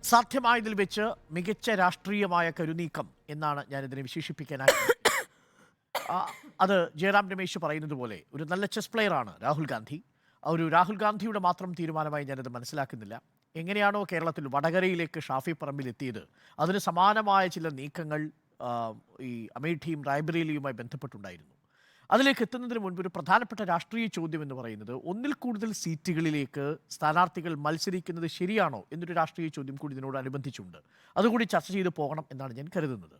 സാധ്യമായതിൽ വെച്ച് മികച്ച രാഷ്ട്രീയമായ കരുനീക്കം എന്നാണ് ഞാനിതിനെ വിശേഷിപ്പിക്കാനായി. അത് ജയറാം രമേശ് പറയുന്നത് പോലെ ഒരു നല്ല ചെസ് പ്ലെയറാണ് രാഹുൽ ഗാന്ധി. ഒരു രാഹുൽ ഗാന്ധിയുടെ മാത്രം തീരുമാനമായി ഞാനത് മനസ്സിലാക്കുന്നില്ല. എങ്ങനെയാണോ കേരളത്തിൽ വടകരയിലേക്ക് ഷാഫി പറമ്പിൽ എത്തിയത്, അതിന് സമാനമായ ചില നീക്കങ്ങൾ ഈ അമേഠിയും റായ്ബറേലിയുമായി ബന്ധപ്പെട്ടുണ്ടായിരുന്നു. അതിലേക്ക് എത്തുന്നതിന് മുൻപ് ഒരു പ്രധാനപ്പെട്ട രാഷ്ട്രീയ ചോദ്യം എന്ന് പറയുന്നത്, ഒന്നിൽ കൂടുതൽ സീറ്റുകളിലേക്ക് സ്ഥാനാർത്ഥികൾ മത്സരിക്കുന്നത് ശരിയാണോ എന്നൊരു രാഷ്ട്രീയ ചോദ്യം കൂടി ഇതിനോടനുബന്ധിച്ചുണ്ട്. അതുകൂടി ചർച്ച ചെയ്ത് പോകണം എന്നാണ് ഞാൻ കരുതുന്നത്.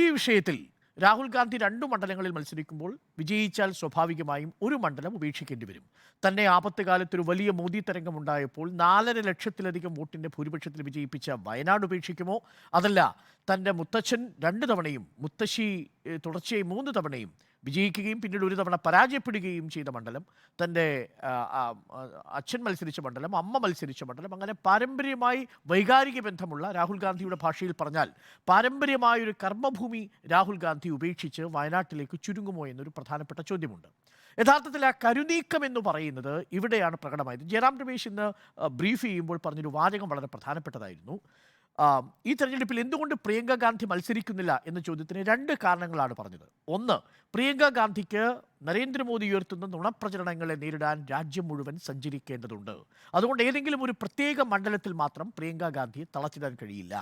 ഈ വിഷയത്തിൽ രാഹുൽ ഗാന്ധി 2 മണ്ഡലങ്ങളിൽ മത്സരിക്കുമ്പോൾ വിജയിച്ചാൽ സ്വാഭാവികമായും ഒരു മണ്ഡലം ഉപേക്ഷിക്കേണ്ടി വരും. തന്നെ ആപത്ത് കാലത്ത് ഒരു വലിയ മോദി തരംഗമുണ്ടായപ്പോൾ 4.5 ലക്ഷത്തിലധികം വോട്ടിൻ്റെ ഭൂരിപക്ഷത്തിൽ വിജയിപ്പിച്ച വയനാട് ഉപേക്ഷിക്കുമോ, അതല്ല തൻ്റെ മുത്തച്ഛൻ 2 തവണയും മുത്തശ്ശി തുടർച്ചയായി 3 തവണയും വിജയിക്കുകയും പിന്നീട് ഒരു തവണ പരാജയപ്പെടുകയും ചെയ്ത മണ്ഡലം, തൻ്റെ അച്ഛൻ മത്സരിച്ച മണ്ഡലം, അമ്മ മത്സരിച്ച മണ്ഡലം, അങ്ങനെ പാരമ്പര്യമായി വൈകാരിക ബന്ധമുള്ള, രാഹുൽ ഗാന്ധിയുടെ ഭാഷയിൽ പറഞ്ഞാൽ പാരമ്പര്യമായൊരു കർമ്മഭൂമി രാഹുൽ ഗാന്ധി ഉപേക്ഷിച്ച് വയനാട്ടിലേക്ക് ചുരുങ്ങുമോ എന്നൊരു പ്രധാനപ്പെട്ട ചോദ്യമുണ്ട്. യഥാർത്ഥത്തിൽ ആ കരുനീക്കം എന്ന് പറയുന്നത് ഇവിടെയാണ് പ്രകടമായത്. ജയറാം രമേശ് ഇന്ന് ബ്രീഫ് ചെയ്യുമ്പോൾ പറഞ്ഞൊരു വാചകം വളരെ പ്രധാനപ്പെട്ടതായിരുന്നു. ഈ തെരഞ്ഞെടുപ്പിൽ എന്തുകൊണ്ട് പ്രിയങ്ക ഗാന്ധി മത്സരിക്കുന്നില്ല എന്ന ചോദ്യത്തിന് 2 കാരണങ്ങളാണ് പറഞ്ഞത്. ഒന്ന്, പ്രിയങ്ക ഗാന്ധിക്ക് നരേന്ദ്രമോദി ഉയർത്തുന്ന നുണപ്രചരണങ്ങളെ നേരിടാൻ രാജ്യം മുഴുവൻ സഞ്ചരിക്കേണ്ടതുണ്ട്. അതുകൊണ്ട് ഏതെങ്കിലും ഒരു പ്രത്യേക മണ്ഡലത്തിൽ മാത്രം പ്രിയങ്ക ഗാന്ധിയെ തളച്ചിടാൻ കഴിയില്ല.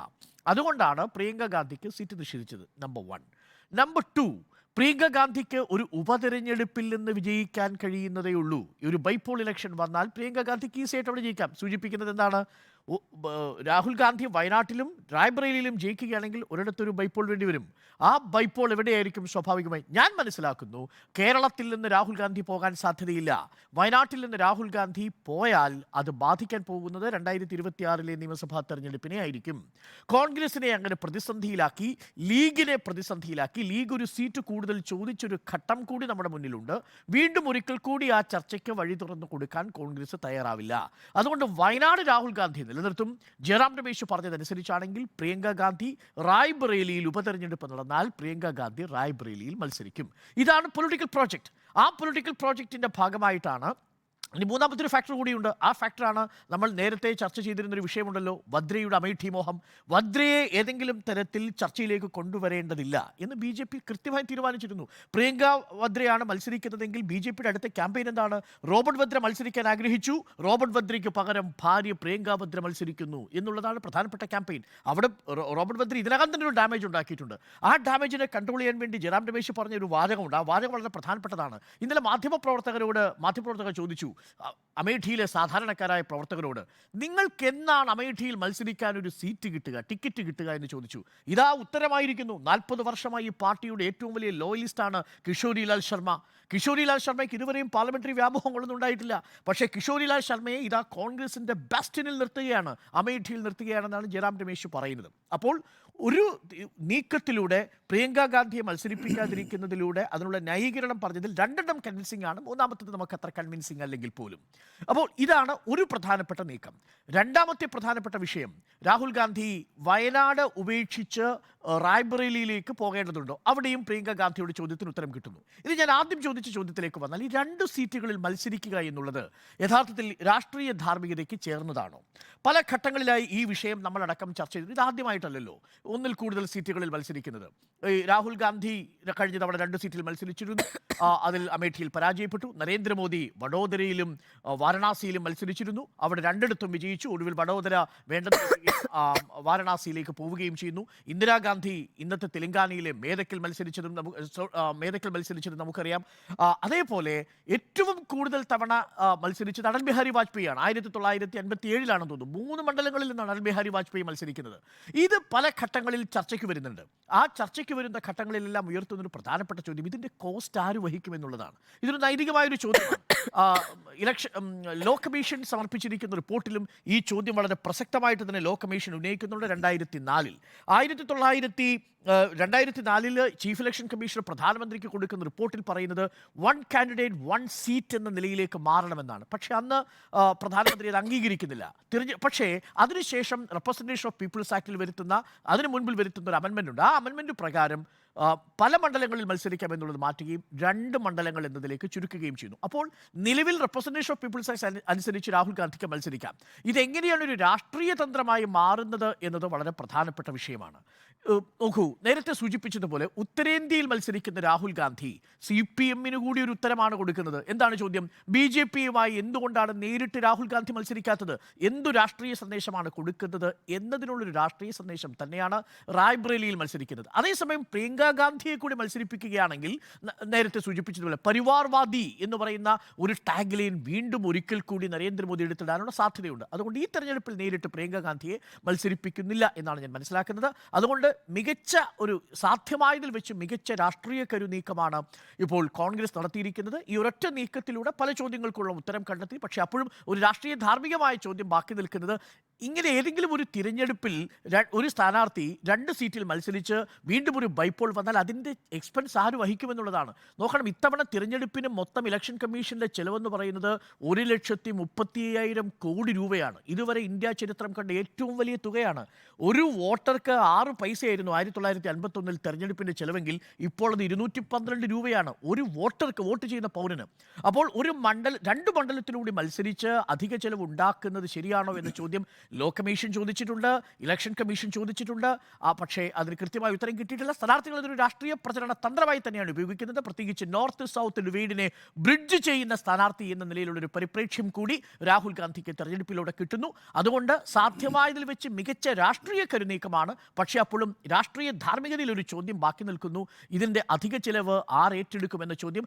അതുകൊണ്ടാണ് പ്രിയങ്ക ഗാന്ധിക്ക് സീറ്റ് നിഷേധിച്ചത്. നമ്പർ 1. നമ്പർ 2, പ്രിയങ്ക ഗാന്ധിക്ക് ഒരു ഉപതെരഞ്ഞെടുപ്പിൽ നിന്ന് വിജയിക്കാൻ കഴിയുന്നതേ ഉള്ളൂ. ഒരു ബൈപോൾ ഇലക്ഷൻ വന്നാൽ പ്രിയങ്ക ഗാന്ധിക്ക് ഈസിയായിട്ട് അവിടെ ജയിക്കാം. സൂചിപ്പിക്കുന്നത് എന്താണ്? രാഹുൽ ഗാന്ധി വയനാട്ടിലും റായ്ബറേലിയിലും ജയിക്കുകയാണെങ്കിൽ ഒരിടത്തൊരു ബൈപോൾ വേണ്ടി വരും. ആ ബൈപോൾ എവിടെയായിരിക്കും? സ്വാഭാവികമായി ഞാൻ മനസ്സിലാക്കുന്നു കേരളത്തിൽ നിന്ന് രാഹുൽ ഗാന്ധി പോകാൻ സാധ്യതയില്ല. വയനാട്ടിൽ നിന്ന് രാഹുൽ ഗാന്ധി പോയാൽ അത് ബാധിക്കാൻ പോകുന്നത് 2026 നിയമസഭാ തെരഞ്ഞെടുപ്പിനെ ആയിരിക്കും. കോൺഗ്രസിനെ അങ്ങനെ പ്രതിസന്ധിയിലാക്കി, ലീഗിനെ പ്രതിസന്ധിയിലാക്കി, ലീഗ് ഒരു സീറ്റ് കൂടുതൽ ചോദിച്ചൊരു ഘട്ടം കൂടി നമ്മുടെ മുന്നിലുണ്ട്. വീണ്ടും ഒരിക്കൽ കൂടി ആ ചർച്ചയ്ക്ക് വഴി തുറന്നു കൊടുക്കാൻ കോൺഗ്രസ് തയ്യാറാവില്ല. അതുകൊണ്ട് വയനാട് രാഹുൽ ഗാന്ധി നിലനിർത്തും. ജയറാം രമേശ് പറഞ്ഞതനുസരിച്ചാണെങ്കിൽ പ്രിയങ്ക ഗാന്ധി റായ്ബറേലിയിൽ ഉപതെരഞ്ഞെടുപ്പ് നടന്നാൽ പ്രിയങ്ക ഗാന്ധി റായ്ബറേലിയിൽ മത്സരിക്കും. ഇതാണ് പൊളിറ്റിക്കൽ പ്രോജക്റ്റ്. ആ പൊളിറ്റിക്കൽ പ്രോജക്റ്റിന്റെ ഭാഗമായിട്ടാണ് ഇനി മൂന്നാമത്തെ ഫാക്ടർ കൂടിയുണ്ട്. ആ ഫാക്ടറാണ് നമ്മൾ നേരത്തെ ചർച്ച ചെയ്തിരുന്നൊരു വിഷയമുണ്ടല്ലോ, വദ്രയുടെ അമേഠി മോഹം. വദ്രയെ ഏതെങ്കിലും തരത്തിൽ ചർച്ചയിലേക്ക് കൊണ്ടുവരേണ്ടതില്ല എന്ന് BJP കൃത്യമായി തീരുമാനിച്ചിരുന്നു. പ്രിയങ്ക വദ്രയാണ് മത്സരിക്കുന്നതെങ്കിൽ BJPയുടെ അടുത്ത ക്യാമ്പയിൻ എന്താണ്? റോബർട്ട് വദ്ര മത്സരിക്കാൻ ആഗ്രഹിച്ചു, റോബർട്ട് വദ്രയ്ക്ക് പകരം ഭാര്യ പ്രിയങ്ക വദ്ര മത്സരിക്കുന്നു എന്നുള്ളതാണ് പ്രധാനപ്പെട്ട ക്യാമ്പയിൻ. അവിടെ റോബർട്ട് വദ്ര ഇതിനകം തന്നെ ഒരു ഡാമേജ് ഉണ്ടാക്കിയിട്ടുണ്ട്. ആ ഡാമേജിനെ കൺട്രോൾ ചെയ്യാൻ വേണ്ടി ജയറാം രമേശ് പറഞ്ഞ ഒരു വാചകമുണ്ട്. ആ വാചകം വളരെ പ്രധാനപ്പെട്ടതാണ്. ഇന്നലെ മാധ്യമപ്രവർത്തകർ ചോദിച്ചു, അമേഠിയിലെ സാധാരണക്കാരായ പ്രവർത്തകരോട്, നിങ്ങൾക്ക് എന്നാണ് അമേഠിയിൽ മത്സരിക്കാൻ ഒരു സീറ്റ് കിട്ടുക, ടിക്കറ്റ് കിട്ടുക എന്ന് ചോദിച്ചു. ഇതാ ഉത്തരമായിരിക്കുന്നു. 40 വർഷമായി ഈ പാർട്ടിയുടെ ഏറ്റവും വലിയ ലോയലിസ്റ്റാണ് കിഷോരിലാൽ ശർമ്മ. കിഷോരിലാൽ ശർമ്മയ്ക്ക് ഇതുവരെയും പാർലമെന്ററി വ്യാമോഹങ്ങളൊന്നും ഉണ്ടായിട്ടില്ല. പക്ഷേ കിഷോരിലാൽ ശർമ്മയെ ഇതാ കോൺഗ്രസിന്റെ ബാസ്റ്റിനിൽ നിർത്തുകയാണ്, അമേഠിയിൽ നിർത്തുകയാണെന്നാണ് ജയറാം രമേശ് പറയുന്നത്. അപ്പോൾ ഒരു നീക്കത്തിലൂടെ പ്രിയങ്ക ഗാന്ധിയെ മത്സരിപ്പിക്കാതിരിക്കുന്നതിലൂടെ അതിനുള്ള ന്യായീകരണം പറഞ്ഞതിൽ 2 കൺവിൻസിംഗ് ആണ്. മൂന്നാമത്തത് നമുക്ക് അത്ര കൺവിൻസിംഗ് അല്ലെങ്കിൽ പോലും. അപ്പോൾ ഇതാണ് ഒരു പ്രധാനപ്പെട്ട നീക്കം. രണ്ടാമത്തെ പ്രധാനപ്പെട്ട വിഷയം, രാഹുൽ ഗാന്ധി വയനാട് ഉപേക്ഷിച്ച് റായ്ബറേലിയിലേക്ക് പോകേണ്ടതുണ്ടോ? അവിടെയും പ്രിയങ്ക ഗാന്ധിയുടെ ചോദ്യത്തിന് ഉത്തരം കിട്ടുന്നു. ഇത് ഞാൻ ആദ്യം ചോദിച്ച ചോദ്യത്തിലേക്ക് വന്നാൽ, ഈ 2 സീറ്റുകളിൽ മത്സരിക്കുക എന്നുള്ളത് യഥാർത്ഥത്തിൽ രാഷ്ട്രീയ ധാർമ്മികതയ്ക്ക് ചേർന്നതാണോ? പല ഘട്ടങ്ങളിലായി ഈ വിഷയം നമ്മളടക്കം ചർച്ച ചെയ്തു. ഇതാദ്യമായിട്ടല്ലല്ലോ ഒന്നിൽ കൂടുതൽ സീറ്റുകളിൽ മത്സരിക്കുന്നത്. രാഹുൽ ഗാന്ധി കഴിഞ്ഞ തവണ 2 സീറ്റിൽ മത്സരിച്ചിരുന്നു. അതിൽ അമേഠിയിൽ പരാജയപ്പെട്ടു. നരേന്ദ്രമോദി വഡോദരയിലും വാരണാസിയിലും മത്സരിച്ചിരുന്നു. അവിടെ 2ഇടത്തും വിജയിച്ചു. ഒടുവിൽ വഡോദര വേണ്ടത് വാരണാസിയിലേക്ക് പോവുകയും ചെയ്യുന്നു. ഇന്ദിരാഗാന്ധി ഇന്നത്തെ തെലങ്കാനയിലെ മേദക്കിൽ മത്സരിച്ചതും നമുക്കറിയാം. അതേപോലെ ഏറ്റവും കൂടുതൽ തവണ മത്സരിച്ചത് അടൽ ബിഹാരി വാജ്പേയിയാണ്. 1957 തോന്നുന്നു. 3 മണ്ഡലങ്ങളിൽ നിന്നാണ് അടൽ ബിഹാരി വാജ്പേയി മത്സരിക്കുന്നത്. ഇത് പല ഘട്ടങ്ങളിൽ ചർച്ചയ്ക്ക് വരുന്നുണ്ട്. ആ ചർച്ചയ്ക്ക് വരുന്ന ഘട്ടങ്ങളിലെല്ലാം ഉയർത്തുന്നൊരു പ്രധാനപ്പെട്ട ചോദ്യം, ഇതിൻ്റെ കോസ്റ്റ് ആര് വഹിക്കുമെന്നുള്ളതാണ്. ഇതൊരു നൈതികമായൊരു ചോദ്യമാണ്. ലോ കമ്മീഷൻ സമർപ്പിച്ചിരിക്കുന്ന റിപ്പോർട്ടിലും ഈ ചോദ്യം വളരെ പ്രസക്തമായിട്ട് തന്നെ ലോ കമ്മീഷൻ ഉന്നയിക്കുന്നുണ്ട്. 2004 2004 ചീഫ് ഇലക്ഷൻ കമ്മീഷണർ പ്രധാനമന്ത്രിക്ക് കൊടുക്കുന്ന റിപ്പോർട്ടിൽ പറയുന്നത് 1 കാൻഡിഡേറ്റ് 1 സീറ്റ് എന്ന നിലയിലേക്ക് മാറണമെന്നാണ്. പക്ഷേ അന്ന് പ്രധാനമന്ത്രി അത് അംഗീകരിക്കുന്നില്ല. പക്ഷേ അതിനുശേഷം റെപ്രസെൻറ്റേഷൻ ഓഫ് പീപ്പിൾസ് ആക്ടിൽ അതിന് മുൻപിൽ വരുത്തുന്ന ഒരു അമെൻമെൻ്റ് ഉണ്ട്. ആ അമെൻമെൻറ്റ് പ്രകാരം പല മണ്ഡലങ്ങളിൽ മത്സരിക്കാം എന്നുള്ളത് മാറ്റുകയും 2 മണ്ഡലങ്ങൾ എന്നതിലേക്ക് ചുരുക്കുകയും ചെയ്യുന്നു. അപ്പോൾ നിലവിൽ റെപ്രസെൻറ്റേഷൻ ഓഫ് പീപ്പിൾസ് ആക്ട് അനുസരിച്ച് രാഹുൽ ഗാന്ധിക്ക് മത്സരിക്കാം. ഇതെങ്ങനെയാണ് ഒരു രാഷ്ട്രീയ തന്ത്രമായി മാറുന്നത് എന്നത് വളരെ പ്രധാനപ്പെട്ട വിഷയമാണ്. നോക്കൂ, നേരത്തെ സൂചിപ്പിച്ചതുപോലെ ഉത്തരേന്ത്യയിൽ മത്സരിക്കുന്ന രാഹുൽ ഗാന്ധി CPM-ന് കൂടി ഒരു ഉത്തരമാണ് കൊടുക്കുന്നത്. എന്താണ് ചോദ്യം? BJP-യുമായി എന്തുകൊണ്ടാണ് നേരിട്ട് രാഹുൽ ഗാന്ധി മത്സരിക്കാത്തത്? എന്തു രാഷ്ട്രീയ സന്ദേശമാണ് കൊടുക്കുന്നത് എന്നതിനുള്ളൊരു രാഷ്ട്രീയ സന്ദേശം തന്നെയാണ് റായ്ബറേലിയിൽ മത്സരിക്കുന്നത്. അതേസമയം പ്രിയങ്ക ഗാന്ധിയെ കൂടി മത്സരിപ്പിക്കുകയാണെങ്കിൽ നേരത്തെ സൂചിപ്പിച്ചതുപോലെ പരിവാർവാദി എന്ന് പറയുന്ന ഒരു ടാഗ് ലൈൻ വീണ്ടും ഒരിക്കൽ കൂടി നരേന്ദ്രമോദി എടുത്തിടാനുള്ള സാധ്യതയുണ്ട്. അതുകൊണ്ട് ഈ തെരഞ്ഞെടുപ്പിൽ നേരിട്ട് പ്രിയങ്ക ഗാന്ധിയെ മത്സരിപ്പിക്കുന്നില്ല എന്നാണ് ഞാൻ മനസ്സിലാക്കുന്നത്. അതുകൊണ്ട് സാധ്യമായതിൽ വെച്ച് മികച്ച രാഷ്ട്രീയ കരുനീക്കമാണ് ഇപ്പോൾ കോൺഗ്രസ് നടത്തിയിരിക്കുന്നത്. ഈ ഒരൊറ്റ നീക്കത്തിലൂടെ പല ചോദ്യങ്ങൾക്കുള്ള ഉത്തരം കണ്ടെത്തി. പക്ഷേ അപ്പോഴും ഒരു രാഷ്ട്രീയ ധാർമ്മികമായ ചോദ്യം ബാക്കി നിൽക്കുന്നത്, ഇങ്ങനെ ഏതെങ്കിലും ഒരു തിരഞ്ഞെടുപ്പിൽ ഒരു സ്ഥാനാർത്ഥി 2 സീറ്റിൽ മത്സരിച്ച് വീണ്ടും ഒരു ബൈപോൾ വന്നാൽ അതിൻ്റെ എക്സ്പെൻസ് ആര് വഹിക്കുമെന്നുള്ളതാണ്. നോക്കണം, ഇത്തവണ തിരഞ്ഞെടുപ്പിന് മൊത്തം ഇലക്ഷൻ കമ്മീഷൻ്റെ ചെലവെന്ന് പറയുന്നത് 1,35,000 കോടി രൂപയാണ്. ഇതുവരെ ഇന്ത്യ ചരിത്രം കണ്ട ഏറ്റവും വലിയ തുകയാണ്. ഒരു വോട്ടർക്ക് 6 പൈസയായിരുന്നു 1951 തെരഞ്ഞെടുപ്പിൻ്റെ ചെലവെങ്കിൽ ഇപ്പോൾ അത് 212 രൂപയാണ് ഒരു വോട്ടർക്ക്, വോട്ട് ചെയ്യുന്ന പൗരന്. അപ്പോൾ 2 മണ്ഡലത്തിലൂടെ മത്സരിച്ച് അധിക ചെലവ് ഉണ്ടാക്കുന്നത് ശരിയാണോ എന്ന ചോദ്യം ലോ കമ്മീഷൻ ചോദിച്ചിട്ടുണ്ട്, ഇലക്ഷൻ കമ്മീഷൻ ചോദിച്ചിട്ടുണ്ട്. പക്ഷേ അതിന് കൃത്യമായ ഉത്തരം കിട്ടിയിട്ടില്ല. സ്ഥാനാർത്ഥികൾ അതൊരു രാഷ്ട്രീയ പ്രചരണ തന്ത്രമായി തന്നെയാണ് ഉപയോഗിക്കുന്നത്. പ്രത്യേകിച്ച് നോർത്ത് സൗത്ത് ഡിവൈഡിനെ ബ്രിഡ്ജ് ചെയ്യുന്ന സ്ഥാനാർത്ഥി എന്ന നിലയിലുള്ളൊരു പരിപ്രേക്ഷ്യം കൂടി രാഹുൽ ഗാന്ധിക്ക് തെരഞ്ഞെടുപ്പിലൂടെ കിട്ടുന്നു. അതുകൊണ്ട് സാധ്യമായതിൽ വെച്ച് മികച്ച രാഷ്ട്രീയ കരുനീക്കമാണ്. പക്ഷേ അപ്പോഴും രാഷ്ട്രീയ ധാർമ്മികതയിൽ ഒരു ചോദ്യം ബാക്കി നിൽക്കുന്നു. ഇതിൻ്റെ അധിക ചിലവ് ഏറ്റെടുക്കുമെന്ന ചോദ്യം.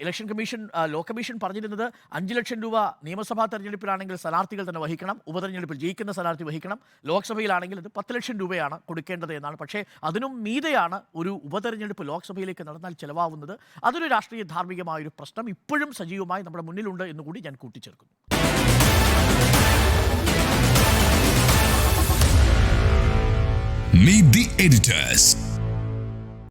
ഇലക്ഷൻ കമ്മീഷൻ, ലോ കമ്മീഷൻ പറഞ്ഞിരുന്നത് 5 ലക്ഷം രൂപ നിയമസഭാ തെരഞ്ഞെടുപ്പിലാണെങ്കിൽ സ്ഥാനാർത്ഥികൾ തന്നെ വഹിക്കണം, ഉപതെരഞ്ഞെടുപ്പിൽ ജയിക്കുന്ന സ്ഥാനാർത്ഥി വഹിക്കണം. ലോക്സഭയിലാണെങ്കിൽ അത് 10 ലക്ഷം രൂപയാണ് കൊടുക്കേണ്ടത് എന്നാണ്. പക്ഷേ അതിനും മീതെയാണ് ഒരു ഉപതെരഞ്ഞെടുപ്പ് ലോക്സഭയിലേക്ക് നടന്നാൽ ചിലവാകുന്നത്. അതൊരു രാഷ്ട്രീയ ധാർമ്മികമായൊരു പ്രശ്നം ഇപ്പോഴും സജീവമായി നമ്മുടെ മുന്നിലുണ്ട് എന്നുകൂടി ഞാൻ കൂട്ടിച്ചേർക്കുന്നു. Meet the editors.